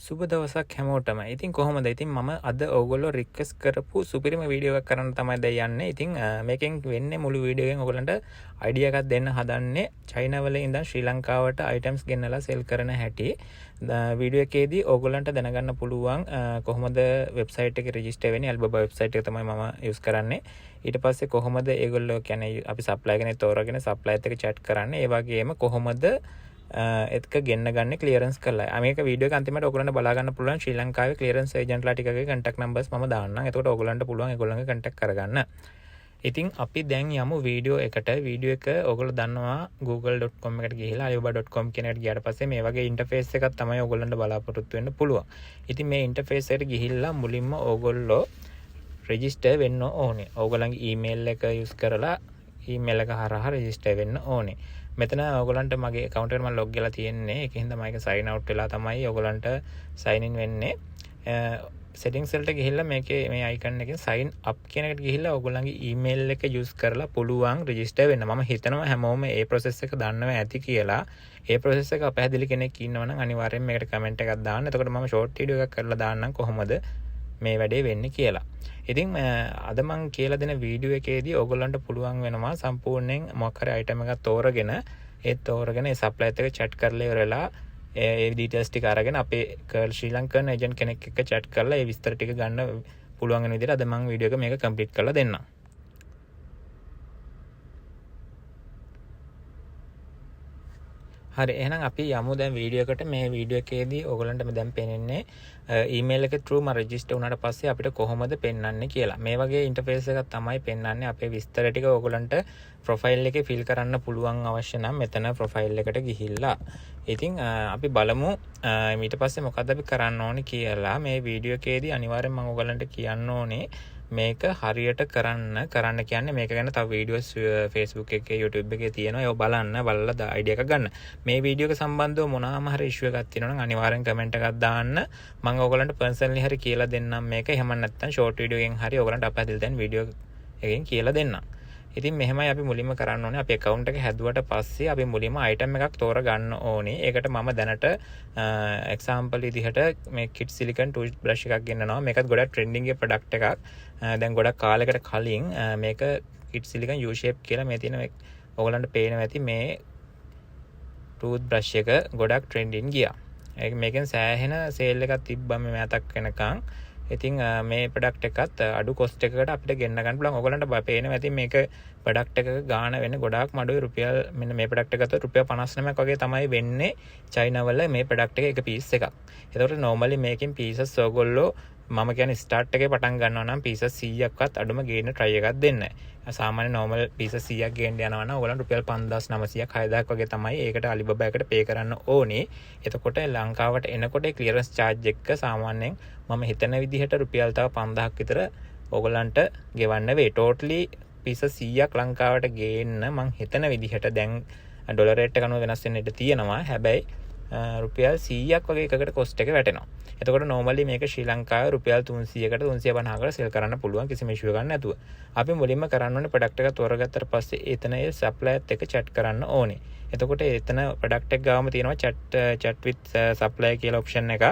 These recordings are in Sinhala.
සුබ දවසක් හැමෝටම. ඉතින් කොහොමද? ඉතින් මම අද ඕගොල්ලෝ රික්වෙස්ට් කරපු සුපිරිම වීඩියෝ එකක් කරන්න තමයි දැන් යන්නේ. ඉතින් මේකෙන් වෙන්නේ මුළු වීඩියෝ එකෙන් ඔයගලන්ට අයිඩියා එකක් දෙන්න හදන්නේ චයිනා වල ඉඳන් ශ්‍රී ලංකාවට අයිටම්ස් ගෙන්නලා සෙල් කරන හැටි. වීඩියෝ එකේදී ඕගොල්ලන්ට දැනගන්න පුළුවන් කොහොමද වෙබ්සයිට් එකේ රෙජිස්ටර් වෙන්නේ. Alibaba වෙබ්සයිට් එක තමයි මම යූස් කරන්නේ. ඊට පස්සේ කොහොමද ඒගොල්ලෝ කියන්නේ අපි සප්ලයි කෙනෙක් තෝරාගෙන සප්ලයිත් එක්ක chat කරන්නේ. ඒ වගේම කොහොමද එතක ගෙන්න ගන්න ක්ලියරන්ස් කරලා මේක වීඩියෝ එක අන්තිමට ඔයගොල්ලන්ට බලා ගන්න පුළුවන් ශ්‍රී ලංකාවේ ක්ලියරන්ස් ඒජන්ට්ලා ටිකගේ contact numbers මම දාන්නම්. එතකොට ඔයගොල්ලන්ට පුළුවන් ඒගොල්ලන්ගේ contact කරගන්න. ඉතින් අපි දැන් යමු වීඩියෝ එකට. වීඩියෝ එක ඔයගොල්ලෝ දන්නවා google.com එකට ගිහිලා alibaba.com කියන එකට ගියාට පස්සේ මේ වගේ ඉන්ටර්ෆේස් එකක් තමයි ඔයගොල්ලන්ට බලාපොරොත්තු වෙන්න පුළුවන්. ඉතින් මේ ඉන්ටර්ෆේස් එකට ගිහිල්ලා මුලින්ම ඔයගොල්ලෝ රෙජිස්ටර් වෙන්න ඕනේ. ඔයගොල්ලන්ගේ ඊමේල් එක යූස් කරලා ඊමේල් එක හරහා රෙජිස්ටර් වෙන්න ඕනේ. මෙතන ඔයගොල්ලන්ට මගේ account එකට මම log වෙලා තියෙන්නේ. ඒකෙන් තමයි මේක sign out වෙලා තමයි ඔයගොල්ලන්ට sign in වෙන්නේ. settings වලට ගිහිල්ලා මේකේ මේ icon එකෙන් sign up කියන එකට ගිහිල්ලා ඔයගොල්ලන්ගේ email එක use කරලා පුළුවන් register වෙන්න. මම හිතනවා හැමෝම මේ process එක දන්නවා ඇති කියලා. ඒ process එක අපහැදිලි කෙනෙක් ඉන්නවා නම් අනිවාර්යෙන් මේකට comment එකක් දාන්න. එතකොට මම short video එකක් කරලා දාන්නම් කොහොමද මේ වැඩේ වෙන්නේ කියලා. ඉතින් අද මම කියලා දෙන වීඩියෝ එකේදී ඔයගොල්ලන්ට පුළුවන් වෙනවා සම්පූර්ණයෙන් මොකක් හරි අයිටම් එකක් තෝරගෙන ඒ සප්ලයිත් එක්ක chat කරලා ඉවරලා ඒ ඩීටේල්ස් ටික අරගෙන අපේ කර්ල් ශ්‍රී ලංකන් ඒජන්ට් කෙනෙක් එක්ක chat කරලා ඒ විස්තර ටික ගන්න පුළුවන් වෙන විදිහට අද මම වීඩියෝ එක මේක කම්ප්ලීට් කරලා දෙන්නම්. හරි එහෙනම් අපි යමු දැන් වීඩියෝ එකට. මේ වීඩියෝ එකේදී ඔයගොල්ලන්ට දැන් පේන්නේ ඊමේල් එක through මම රෙජිස්ටර් වුණාට පස්සේ අපිට කොහොමද පෙන්වන්නේ කියලා. මේ වගේ ඉන්ටර්ෆේස් එකක් තමයි පෙන්වන්නේ. අපේ විස්තර ටික ඔයගොල්ලන්ට ප්‍රොෆයිල් එකේ ෆිල් කරන්න පුළුවන් අවශ්‍ය නම් මෙතන ප්‍රොෆයිල් එකට ගිහිල්ලා. ඉතින් අපි බලමු ඊට පස්සේ මොකද්ද අපි කරන්න ඕනේ කියලා. මේ වීඩියෝ එකේදී අනිවාර්යෙන් මම ඔයගොල්ලන්ට කියන්න ඕනේ මේක හරියට කරන්න කියන්නේ මේක ගැන තව වීඩියෝස් Facebook එකේ YouTube එකේ තියෙනවා. ඒක බලලා අයිඩියා එකක් ගන්න. මේ වීඩියෝ එක සම්බන්ධව මොනවාම හරි ඉෂුව එකක් තියෙනවා නම් අනිවාර්යෙන් කමෙන්ට් එකක් දාන්න. මම ඔයගොල්ලන්ට පර්සනලි හරි කියලා දෙන්නම් මේක. එහෙම නැත්නම් ෂෝට් වීඩියෝ එකෙන් හරි ඔයගොල්ලන්ට අපහැදිලි දැන් වීඩියෝ එකෙන් කියලා දෙන්නම්. ඉතින් මෙහෙමයි අපි මුලින්ම කරන්න ඕනේ. අපි account එක හැදුවට පස්සේ අපි මුලින්ම item එකක් තෝරගන්න ඕනේ. ඒකට මම දැනට example විදිහට මේ kit silicone toothbrush එකක් ගෙන්නනවා. මේකත් ගොඩක් trending එක product එකක්. දැන් ගොඩක් කාලයකට කලින් මේක kit silicone U shape කියලා මේ තියෙන ඔයගලන්ට පේනවා ඇති මේ toothbrush එක ගොඩක් trending ගියා. ඒක මේකෙන් සෑහෙන sale එකක් තිබ්බා මේ මෑතක් වෙනකන්. ඉතින් මේ ප්‍රොඩක්ට් එකත් අඩු කොස්ට් එකකට අපිට ගෙන්න ගන්න පුළුවන්. ඔයගලන්ට පේනවා ඇති මේක ප්‍රොඩක්ට් එකක ගාණ වෙන්නේ ගොඩාක් මඩුවේ රුපියල් මෙන්න මේ ප්‍රොඩක්ට් එක ගත්තොත් රුපියල් 59ක් වගේ තමයි වෙන්නේ චයිනා වල මේ ප්‍රොඩක්ට් එක පීස් එකක්. ඒතකොට normally මේකෙන් පීසස් ඔයගොල්ලෝ මම කියන්නේ ස්ටාර්ට් එකේ පටන් ගන්නවා නම් පීසස් 100ක්වත් අඩුම ගේන්න try එකක් දෙන්න. සාමාන්‍ය normal පීසස් 100ක් ගේන්න යනවා නම් ඔයගලන්ට රුපියල් 5900ක් 6000ක් වගේ තමයි ඒකට Alibaba එකට pay කරන්න ඕනේ. එතකොට ලංකාවට එනකොට clearance charge එක සාමාන්‍යයෙන් මම හිතන විදිහට රුපියල් තව 5000ක් විතර ඔයගලන්ට ගෙවන්න වෙයි. totally පීසස් 100ක් ලංකාවට ගේන්න මම හිතන විදිහට දැන් ඩොලර් රේට් එක අනුව වෙනස් වෙන්න ඉඩ තියෙනවා. හැබැයි රුපියල් 100ක් වගේ එකකට කොස්ට් එක වැටෙනවා. එතකොට normally මේක ශ්‍රී ලංකාවේ රුපියල් 300කට 350කට සෙල් කරන්න පුළුවන් කිසිම ඉෂුව එකක් නැතුව. අපි මුලින්ම කරන්න ඕනේ ප්‍රොඩක්ට් එක තෝරගත්තට පස්සේ එතන ඒ සප්ලයර්ත් එක්ක chat කරන්න ඕනේ. එතකොට එතන ප්‍රොඩක්ට් එක ගාවම තියෙනවා chat with supplier කියලා option එක.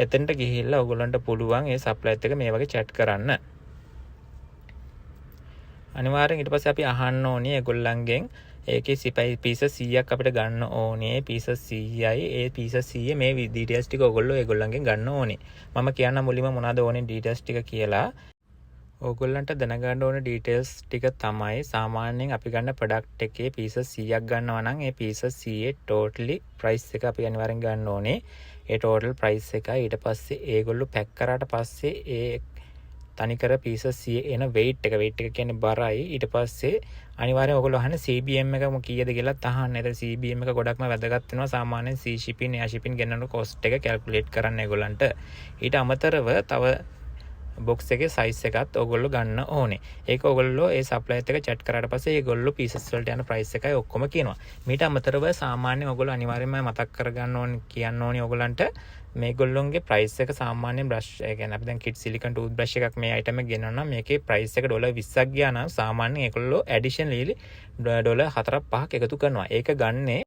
එතනට ගිහිල්ලා ඔයගොල්ලන්ට පුළුවන් ඒ සප්ලයර්ත් එක්ක මේ වගේ chat කරන්න. අනිවාර්යෙන් ඊට පස්සේ අපි අහන්න ඕනේ ඒගොල්ලන්ගෙන් ඒකේ පීසස් 100ක් අපිට ගන්න ඕනේ. පීසස් 100යි. ඒ පීසස් 100 මේ ඩීටේල්ස් ටික ඔයගොල්ලෝ ඒගොල්ලන්ගෙන් ගන්න ඕනේ. මම කියන්න මුලින්ම මොනවද ඕනේ ඩීටේල්ස් ටික කියලා. ඕගොල්ලන්ට දැනගන්න ඕනේ ඩීටේල්ස් ටික තමයි සාමාන්‍යයෙන් අපි ගන්න ප්‍රොඩක්ට් එකේ පීසස් 100ක් ගන්නවා නම් ඒ පීසස් 100 totally price එක අපි අනිවාර්යෙන් ගන්න ඕනේ. ඒ total price එක ඊට පස්සේ ඒගොල්ලෝ පැක් කරාට පස්සේ ඒ තනිකර පීසස් 100 එන weight එක කියන්නේ බරයි. ඊට පස්සේ අනිවාර්යෙන් ඔයගොල්ලෝ අහන්නේ CBM එක කීයද කියලා අහන්න. ඒතර CBM එක ගොඩක්ම වැදගත් වෙනවා. සාමාන්‍යයෙන් C shipping air shipping ගෙන්නන cost එක calculate කරන්න ඒගොල්ලන්ට. ඊට අමතරව තව box එකේ size එකත් ඔයගොල්ලෝ ගන්න ඕනේ. ඒක ඔයගොල්ලෝ ඒ supplier එක chat කරාට පස්සේ ඒගොල්ලෝ pieces වලට යන price එකයි ඔක්කොම කියනවා. මීට අමතරව සාමාන්‍යයෙන් ඔයගොල්ලෝ අනිවාර්යයෙන්ම මතක් කරගන්න ඕනේ කියන්න ඕනේ ඔයගොල්ලන්ට මේගොල්ලොන්ගේ price එක සාමාන්‍ය brush ඒ කියන්නේ අපි දැන් kit silicone toothbrush එකක් මේ item එක ගෙනනවා නම් මේකේ price එක ඩොලර් 20ක් ගියා නම් සාමාන්‍යයෙන් ඒගොල්ලෝ additionally ඩොලර් 4-5ක් එකතු කරනවා. ඒක ගන්නේ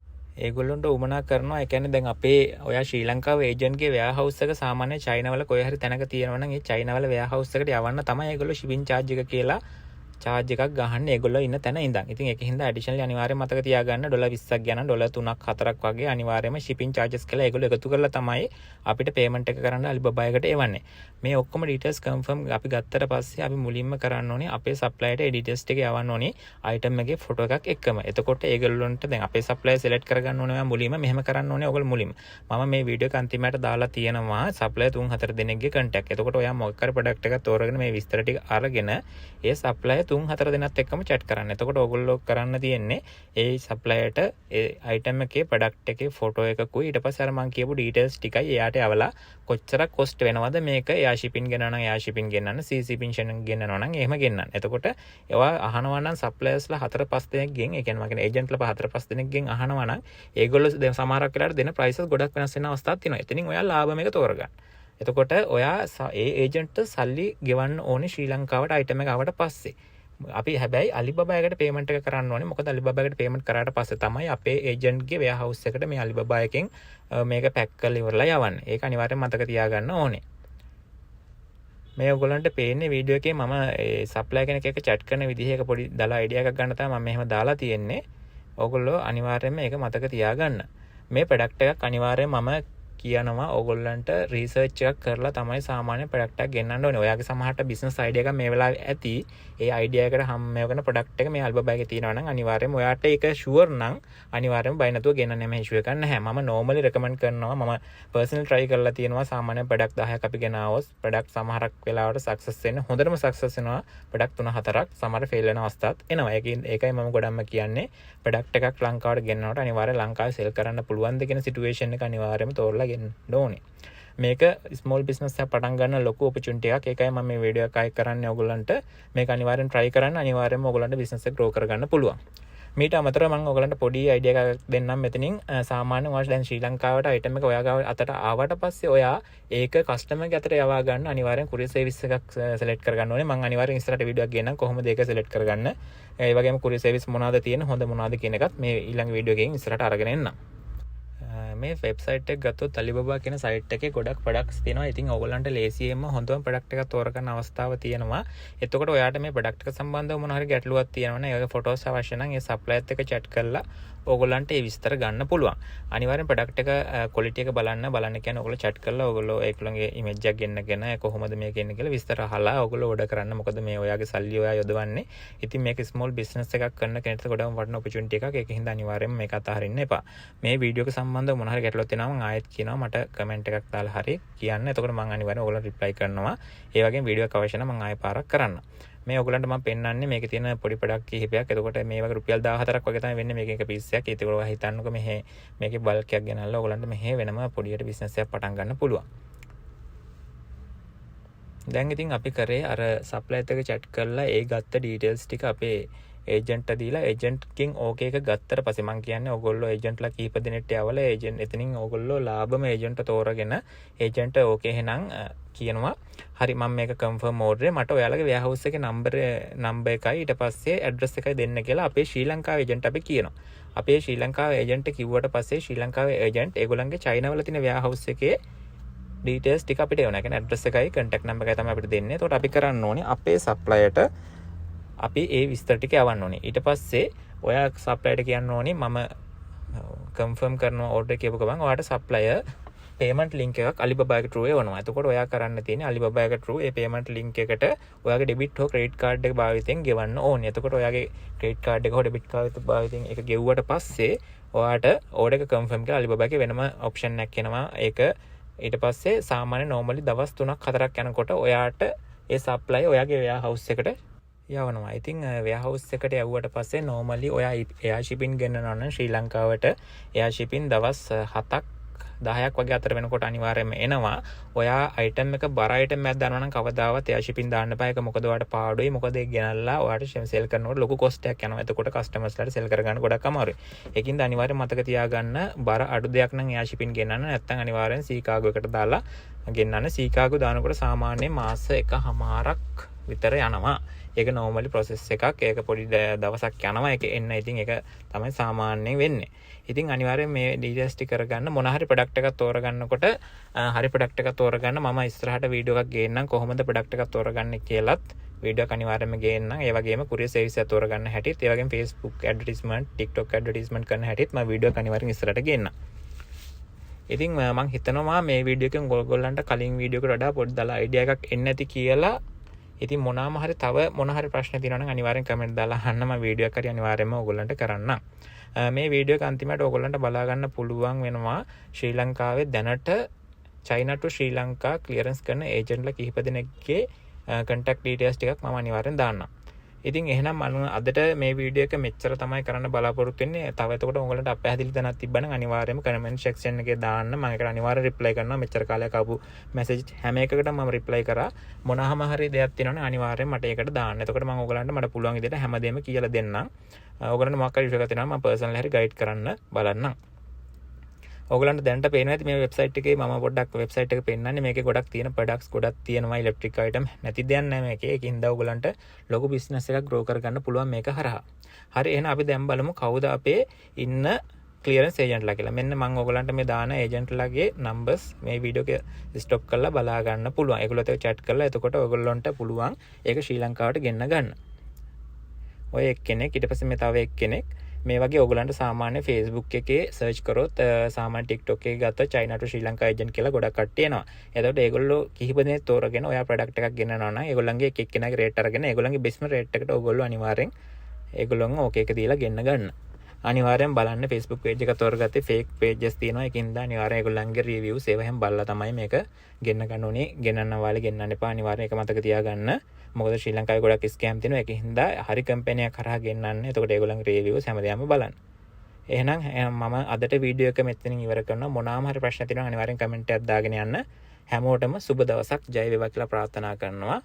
ඒගොල්ලොන්ට උමනා කරනවා. ඒ කියන්නේ දැන් අපේ ඔයා ශ්‍රී ලංකාවේ ඒජන්ට්ගේ වෙයාරහවුස් එක සාමාන්‍ය චයිනාවල කොහේ හරි තැනක තියෙනවා නම් ඒ චයිනාවල වෙයාරහවුස් එකට යවන්න තමයි ඒගොල්ලෝ shipping charge එක කියලා charge එකක් ගහන්නේ ඒගොල්ලෝ ඉන්න තැන ඉඳන්. ඉතින් ඒක හින්දා ඇඩිෂනලි අනිවාර්යයෙන් මතක තියාගන්න $20ක් ගන්න $3ක් 4ක් වගේ අනිවාර්යයෙන්ම shipping charges කියලා ඒගොල්ලෝ එකතු කරලා තමයි අපිට payment එක කරන්න Alibaba එකට එවන්නේ. මේ ඔක්කොම details confirm අපි ගත්තට පස්සේ අපි මුලින්ම කරන්න ඕනේ අපේ supplier ට ඒ details ටික යවන්න ඕනේ item එකේ photo එකක් එක්කම. එතකොට ඒගොල්ලොන්ට දැන් අපේ supplier select කරගන්න ඕනේ මුලින්ම මෙහෙම කරන්න ඕනේ ඔයගොල්ලෝ මුලින්ම. මම මේ වීඩියෝ එක අන්තිමට දාලා තියෙනවා supplier 3-4 දෙනෙක්ගේ contact. එතකොට ඔයා මොකක් හරි product එකක් තෝරගෙන මේ විස්තර ටික අරගෙන ඒ supplier 3-4 දෙනාත් එක්කම chat කරන්න. එතකොට ඔයගොල්ලෝ කරන්න තියෙන්නේ ඒ supplier ට ඒ item එකේ product එකේ photo එකකුයි ඊට පස්සේ අර මම කියපු details ටිකයි එයාට යවලා කොච්චරක් cost වෙනවද මේක එයා shipping ගෙනනවා නම් එයා shipping ගෙන්නන්න CC shipping ගෙනනවා නම් එහෙම ගෙන්නන්න. එතකොට ඒවා අහනවා නම් suppliersලා 4-5 දෙනෙක්ගෙන් ඒ කියන්නේ මම කියන්නේ agentලා 4-5 දෙනෙක්ගෙන් අහනවා නම් ඒගොල්ලෝ දැන් සමහරක් වෙලාවට දෙන prices ගොඩක් වෙනස් වෙන අවස්ථාවක් තියෙනවා. එතනින් ඔයා ලාභ මේක තෝරගන්න. එතකොට ඔයා ඒ ඒජන්ට්ට සල්ලි ගෙවන්න ඕනේ ශ්‍රී ලංකාවට item එක ආවට පස්සේ. අපි හැබැයි Alibaba එකට payment එක කරන්න ඕනේ. මොකද Alibaba එකට payment කරාට පස්සේ තමයි අපේ ඒජන්ට්ගේ warehouse එකට මේ Alibaba එකෙන් මේක pack කරලා ඉවරලා යවන්නේ. ඒක අනිවාර්යෙන් මතක තියාගන්න ඕනේ. මේ ඔයගොල්ලන්ට පේන්නේ වීඩියෝ එකේ මම ඒ සප්ලයි කෙනෙක් එක්ක chat කරන විදිහ එක පොඩි දාලා අයිඩියා එකක් ගන්න තමයි මම මෙහෙම දාලා තියෙන්නේ. ඔයගොල්ලෝ අනිවාර්යයෙන්ම මේක මතක තියාගන්න. මේ ප්‍රොඩක්ට් එකක් අනිවාර්යයෙන් මම කියනවා ඔයගොල්ලන්ට රිසර්ච් එකක් කරලා තමයි සාමාන්‍ය ප්‍රොඩක්ට් එකක් ගෙන්නන්න ඕනේ. ඔයාගේ සමහරට බිස්නස් අයිඩියා එකක් මේ වෙලාවේ ඇති. ඒ අයිඩියා එකට හැම වෙන ප්‍රොඩක්ට් එක මේ Alibaba එකේ තියෙනවා නම් අනිවාර්යයෙන්ම ඔයාට ඒක ෂුවර් නම් අනිවාර්යයෙන්ම බය නැතුව ගෙන්නන්න මේ ඉෂුව එකක් නැහැ. මම normally recommend කරනවා. මම personal try කරලා තියෙනවා සාමාන්‍ය ප්‍රොඩක්ට් 10ක් අපි ගෙනාවොත් ප්‍රොඩක්ට් සමහරක් වෙලාවට සක්සස් වෙන හොඳටම සක්සස් වෙනවා. ප්‍රොඩක්ට් 3-4ක් සමහර ෆේල් වෙන අවස්ථාත් එනවා. ඒකයි මම ගොඩක්ම කියන්නේ ප්‍රොඩක්ට් එකක් ලංකාවට ගෙන්නනකොට අනිවාර්යයෙන් ලංකාවේ සෙල් කරන්න පුළුවන් ද කියන සිටුේෂන් එක අනිවාර්යයෙන්ම තෝරලා ගෙන්න ඕනේ. මේක ස්මෝල් බිස්නස් එකක් පටන් ගන්න ලොකු ඔපචුනිටි එකක්. ඒකයි මම මේ වීඩියෝ එක අය කරන්නේ ඔයගොල්ලන්ට. මේක අනිවාර්යෙන් try කරන්න. අනිවාර්යෙන්ම ඔයගොල්ලන්ට බිස්නස් එක grow කරගන්න පුළුවන්. මීට අමතරව මම ඔයගොල්ලන්ට පොඩි අයිඩියා එකක් දෙන්නම් මෙතනින්. සාමාන්‍යයෙන් ඔයාලා දැන් ශ්‍රී ලංකාවට item එක ඔයා ගාව අතට ආවට පස්සේ ඔයා ඒක කස්ටමර් ගේ අතට යවා ගන්න අනිවාර්යෙන් courier service එකක් select කරගන්න ඕනේ. මම අනිවාර්යෙන් ඉස්සරහට වීඩියෝ එකක් ගෙනනම් කොහොමද ඒක select කරගන්න. ඒ වගේම courier service මොනවද තියෙන හොඳ මොනවද කියන එකත් මේ ඊළඟ වීඩියෝ එකකින් ඉස්සරහට අරගෙන එන්නම්. මේ වෙබ්සයිට් එක ගත්තොත් Alibaba කියන සයිට් එකේ ගොඩක් ප්‍රොඩක්ට්ස් තියෙනවා. ඉතින් ඔයගොල්ලන්ට ලේසියෙන්ම හොඳම ප්‍රොඩක්ට් එකක් තෝරගන්න අවස්ථාව තියෙනවා. එතකොට ඔයාට මේ ප්‍රොඩක්ට් එක සම්බන්ධව මොන හරි ගැටලුවක් තියෙනවා නම් ඒ වගේ ෆොටෝස් අවශ්‍ය නම් ඒ සප්ලයර්ත් එක්ක chat කරලා ඔයගොල්ලන්ට ඒ විස්තර ගන්න පුළුවන්. අනිවාර්යෙන් ප්‍රොඩක්ට් එක ක්වොලිටි එක බලන්න කියන්නේ ඔයගොල්ලෝ chat කරලා ඔයගොල්ලෝ ඒගොල්ලන්ගේ ඉමේජ් එකක් ගෙන්නගෙන කොහොමද මේක එන්නේ කියලා විස්තර අහලා ඔයගොල්ලෝ ඕඩර් කරන්න. මොකද මේ ඔයාගේ සල්ලි ඔයා යොදවන්නේ. ඉතින් මේක ස්මෝල් බිස්නස් එකක් කරන කෙනෙක්ට ගොඩක් වටින ඔපචුනිටි එකක්. ඒක හින්දා අනිවාර්යෙන්ම මේක අතහරින්න එපා. මේ වීඩියෝ එක සම්බන්ධව මොන හරි ගැටලුවක් තියෙනවා මම ආයෙත් කියනවා මට කමෙන්ට් එකක් දාලා හරි කියන්න. එතකොට මම අනිවාර්යෙන් ඔයගොල්ලන්ට රිප්ලයි කරනවා. ඒ වගේම වීඩියෝ එක අවශ්‍ය නම් මම ආයෙ පාරක් කරන්න. මේ ඔයගොල්ලන්ට මම පෙන්නන්නේ මේකේ තියෙන පොඩි ප්‍රොඩක්ට් කිහිපයක්. එතකොට මේ වගේ රුපියල් 14ක් වගේ තමයි වෙන්නේ මේක එක පීස් එකක්. ඒක ඔයගොල්ලෝ හිතන්නකෝ මේකේ බල්ක් එකක් ගෙනල්ලා ඔයගොල්ලන්ට මෙහෙ වෙනම පොඩියට බිස්නස් එකක් පටන් ගන්න පුළුවන්. දැන් ඉතින් අපි කරේ අර සප්ලයර්ත් එක්ක chat කරලා ඒ ගත්ත ඩීටේල්ස් ටික අපේ ඒජන්ට්ට දීලා ඒජන්ට්කින් ඕකේ එක ගත්තට පස්සේ මම කියන්නේ ඔයගොල්ලෝ ඒජන්ට්ලා කීප දෙනෙක්ට යවලා ඒජන්ට් එතනින් ඔයගොල්ලෝ ලාභම ඒජන්ට්ට තෝරගෙන ඒජන්ට් ඕකේ එහෙනම් කියනවා හරි මම මේක කන්ෆර්ම් ඕඩරේ මට ඔයාලගේ වෙයාරහවුස් එකේ නම්බර් එකයි ඊට පස්සේ ඇඩ්‍රස් එකයි දෙන්න කියලා අපේ ශ්‍රී ලංකාවේ ඒජන්ට් අපි කියනවා. අපේ ශ්‍රී ලංකාවේ ඒජන්ට් කිව්වට පස්සේ ශ්‍රී ලංකාවේ ඒජන්ට් ඒගොල්ලන්ගේ චයිනාවල තියෙන වෙයාරහවුස් එකේ ඩීටේල්ස් ටික අපිට එවනවා. කියන්නේ ඇඩ්‍රස් එකයි කන්ටැක්ට් නම්බර් එකයි තමයි අපිට දෙන්නේ. එතකොට අපි කරන්න ඕනේ අපේ සප්ලයර්ට අපි ඒ විස්තර ටික යවන්න ඕනේ. ඊට පස්සේ ඔයා සප්ලයර්ට කියන්න ඕනේ මම කන්ෆර්ම් කරනවා ඕඩර් කියපු ගමන් ඔයාට සප්ලයර් පේමන්ට් ලින්ක් එකක් Alibaba එක through එවනවා. එතකොට ඔයා කරන්න තියෙන්නේ Alibaba එක through ඒ පේමන්ට් ලින්ක් එකට ඔයාගේ ඩෙබිට් හෝ ක්‍රෙඩිට් කාඩ් එක භාවිතයෙන් ගෙවන්න ඕනේ. එතකොට ඔයාගේ ක්‍රෙඩිට් කාඩ් එක හෝ ඩෙබිට් කාඩ් එක භාවිතයෙන් ඒක ගෙවුවට පස්සේ ඔයාට ඕඩර් එක කන්ෆර්ම් කරලා Alibaba එකේ වෙනම ඔප්ෂන් එකක් එනවා. ඒක ඊට පස්සේ සාමාන්‍ය normally දවස් 3-4ක් යනකොට ඔයාට ඒ සප්ලයි ඔයාගේ වෙයාරහවුස් එකට යවනවා. ඉතින් වෙයාරහවුස් එකට යවුවට පස්සේ normally ඔයා එයා shipping ගෙන්නනවා නම් ශ්‍රී ලංකාවට එයා shipping දවස් 7ක් 10ක් වගේ අතර වෙනකොට අනිවාර්යයෙන්ම එනවා. ඔයා item එක බර item එකක් දානවා නම් කවදාවත් එයා shipping දාන්න බෑ. ඒක මොකද ඔයාට පාඩුයි. මොකද ඒක ගෙනල්ලා ඔයාට sell කරනකොට ලොකු cost එකක් යනවා. එතකොට customers ලාට sell කරගන්න ගොඩක් අමාරුයි. ඒකින්ද අනිවාර්යයෙන් මතක තියාගන්න බර අඩු දෙයක් නම් එයා shipping ගෙනන්න නැත්නම් අනිවාර්යෙන් සීකාගෝ එකට දාලා ගෙන්නන්න. සීකාගෝ දානකොට සාමාන්‍යයෙන් මාස 1.5ක් විතර යනවා. ඒක නෝමලි ප්‍රොසෙස් එකක්. ඒක පොඩි දවසක් යනවා. ඒක එන්න ඉතින් ඒක තමයි සාමාන්‍යයෙන් වෙන්නේ. ඉතින් අනිවාර්යෙන් මේ ඩීටේල්ස් ටික කරගන්න මොන හරි ප්‍රොඩක්ට් එකක් තෝරගන්නකොට හරි ප්‍රොඩක්ට් එකක් තෝරගන්න මම ඉස්සරහට වීඩියෝ එකක් ගේන්නම් කොහොමද ප්‍රොඩක්ට් එකක් තෝරගන්නේ කියලාත් වීඩියෝ එක අනිවාර්යයෙන්ම ගේන්නම්. ඒ වගේම courier service එක තෝරගන්න හැටිත්, ඒ වගේම Facebook advertisement, TikTok advertisement කරන හැටිත් මම වීඩියෝ එක අනිවාර්යෙන් ඉස්සරහට ගේන්නම්. ඉතින් මම හිතනවා මේ වීඩියෝ එකෙන් ඔයගොල්ලන්ට කලින් වීඩියෝ එකට වඩා පොඩි දාලා අයිඩියා එකක් එන්නේ නැති කියලා. ඉතින් මොනවාම හරි තව මොන හරි ප්‍රශ්න තියෙනවා නම් අනිවාර්යෙන් කමෙන්ට් දාලා අහන්න. මම වීඩියෝ එක හරි අනිවාර්යෙන්ම ඔයගොල්ලන්ට කරන්නම්. මේ වීඩියෝ එක අන්තිමට ඔයගොල්ලන්ට බලා ගන්න පුළුවන් වෙනවා ශ්‍රී ලංකාවේ දැනට China to Sri Lanka clearance කරන ඒජන්ට්ලා කිහිප දෙනෙක්ගේ contact details ටිකක් මම අනිවාර්යෙන් දාන්නම්. ඉතින් එහෙනම් මම අදට මේ වීඩියෝ එක මෙච්චර තමයි කරන්න බලාපොරොත්තු වෙන්නේ. තව එතකොට ඔයගොල්ලන්ට අපැහැදිලි තැනක් තිබ්බනම් අනිවාර්යයෙන්ම comment section එකේ දාන්න. මම ඒකට අනිවාර්යෙන් reply කරනවා. මෙච්චර කාලයක් ආපු message හැම එකකටම මම reply කරා. මොනවාම හරි දෙයක් තියෙනවනේ අනිවාර්යෙන් මට ඒකට දාන්න. එතකොට මම ඔයගොල්ලන්ට මට පුළුවන් විදිහට හැමදේම කියලා දෙන්නම්. ඔයගොල්ලන්ට මොකක් හරි ඉෂුව එකක් තියෙනවා මම personal හරි guide කරන්න බලන්නම්. ඔයගලන්ට දැනට පේනවා ඇති මේ වෙබ්සයිට් එකේ මම පොඩ්ඩක් වෙබ්සයිට් එක පෙන්නන්නේ. මේකේ ගොඩක් තියෙන ප්‍රොඩක්ට්ස් ගොඩක් තියෙනවා ඉලෙක්ට්‍රික් අයිටම් නැති දෙයක් නැහැ මේකේ. ඒකින්ද ඔයගලන්ට ලොකු බිස්නස් එකක් ග්‍රෝ කරගන්න පුළුවන් මේක හරහා. හරි එහෙනම් අපි දැන් බලමු කවුද අපේ ඉන්න ක්ලියරන්ස් ඒජන්ට්ලා කියලා. මෙන්න මම ඔයගලන්ට මේ දාන ඒජන්ට්ලාගේ නම්බර්ස් මේ වීඩියෝ එක ස්ටොප් කරලා බලා ගන්න පුළුවන්. ඒගොල්ලොත් එක්ක chat කරලා එතකොට ඔයගලන්ට පුළුවන් ඒක ශ්‍රී ලංකාවට ගෙන්න ගන්න. ඔය එක්කෙනෙක් ඊට පස්සේ මේ තව එක්කෙනෙක් මේ වගේ ඔයගලන්ට සාමාන්‍ය Facebook එකේ සර්ච් කරොත් සාමාන්‍ය TikTok එකේ ගත්ත China to Sri Lanka agent කියලා ගොඩක් කට්ටිය එනවා. එතකොට ඒගොල්ලෝ කිහිප දෙනෙක් තෝරගෙන ඔයා ප්‍රොඩක්ට් එකක් ගෙන්නනවා නම් ඒගොල්ලන්ගේ එක එක්කෙනාගේ රේට් අරගෙන ඒගොල්ලන්ගේ බෙස්ට් රේට් එකට ඔයගොල්ලෝ අනිවාර්යෙන් ඒගොල්ලෝන් ඕකේ එක දීලා ගෙන්න ගන්න. අනිවාර්යෙන් බලන්න Facebook page එක තෝරගත්තේ fake pages තියෙනවා. ඒකින්ද අනිවාර්යෙන් ඒගොල්ලන්ගේ reviews ඒවා හැම බලලා තමයි මේක ගෙන්න ගන්න ඕනේ. ගෙන්නන්න වාලේ ගෙන්නන්න එපා. අනිවාර්යෙන් ඒක මතක තියාගන්න. මොකද ශ්‍රී ලංකාවේ ගොඩක් ස්කෑම් තියෙනවා. ඒකින්ද හරි කම්පැනි එකක් කරා ගෙන්නන්න. එතකොට ඒගොල්ලන්ගේ reviews හැමදේම බලන්න. එහෙනම් මම අදට වීඩියෝ එක මෙතනින් ඉවර කරනවා. මොනවාම හරි ප්‍රශ්න තියෙනවා අනිවාර්යෙන් කමෙන්ට් එකක් දාගෙන යන්න. හැමෝටම සුබ දවසක් ජය වේවා කියලා ප්‍රාර්ථනා කරනවා.